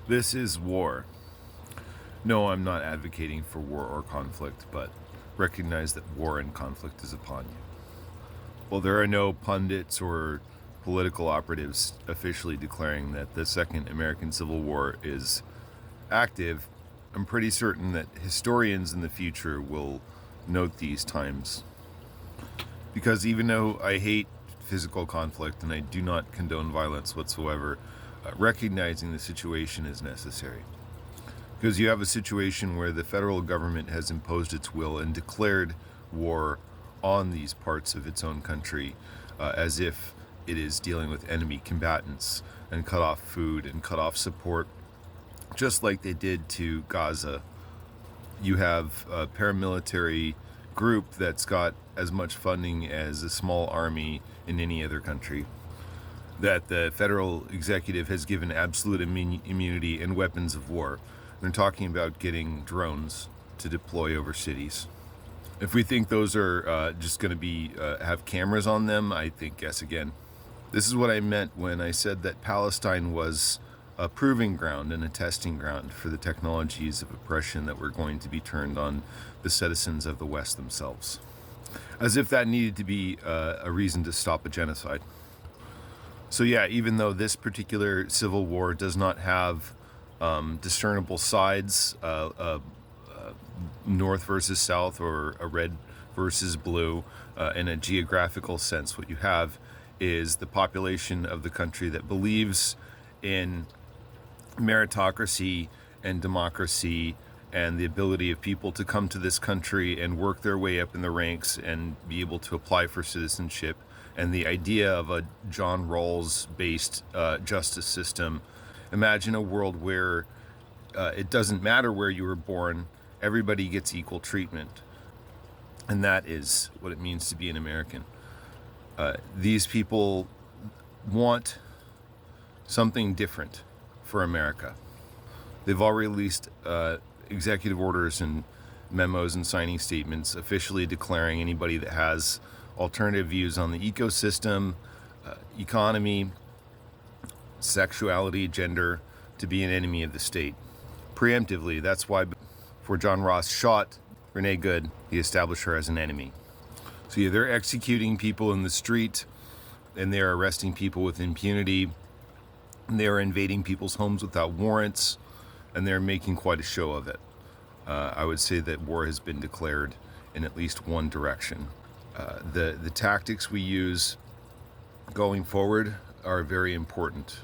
This is war. No, I'm not advocating for war or conflict, but recognize that war and conflict is upon you. Well, there are no pundits or political operatives officially declaring that the Second American Civil War is active. I'm pretty certain that historians in the future will note these times. Because even though I hate physical conflict and I do not condone violence whatsoever, recognizing the situation is necessary. Because you have a situation where the federal government has imposed its will and declared war on these parts of its own country, as if it is dealing with enemy combatants, and cut off food and cut off support, just like they did to Gaza. You have a paramilitary group that's got as much funding as a small army in any other country, that the federal executive has given absolute immunity and weapons of war. They're talking about getting drones to deploy over cities. If we think those are just going to be have cameras on them, I think guess again. This is what I meant when I said that Palestine was a proving ground and a testing ground for the technologies of oppression that were going to be turned on the citizens of the West themselves. As if that needed to be a reason to stop a genocide. So yeah, even though this particular civil war does not have discernible sides, north versus south or a red versus blue, in a geographical sense, what you have is the population of the country that believes in meritocracy and democracy and the ability of people to come to this country and work their way up in the ranks and be able to apply for citizenship, and the idea of a John Rawls based justice system. Imagine a world where it doesn't matter where you were born, everybody gets equal treatment. And that is what it means to be an American. These people want something different for America. They've already released executive orders and memos and signing statements officially declaring anybody that has alternative views on the ecosystem, economy, sexuality, gender, to be an enemy of the state. Preemptively, that's why before John Ross shot Renee Good, he established her as an enemy. So yeah, they're executing people in the street, and they're arresting people with impunity, and they're invading people's homes without warrants, and they're making quite a show of it. I would say that war has been declared in at least one direction. The tactics we use going forward are very important.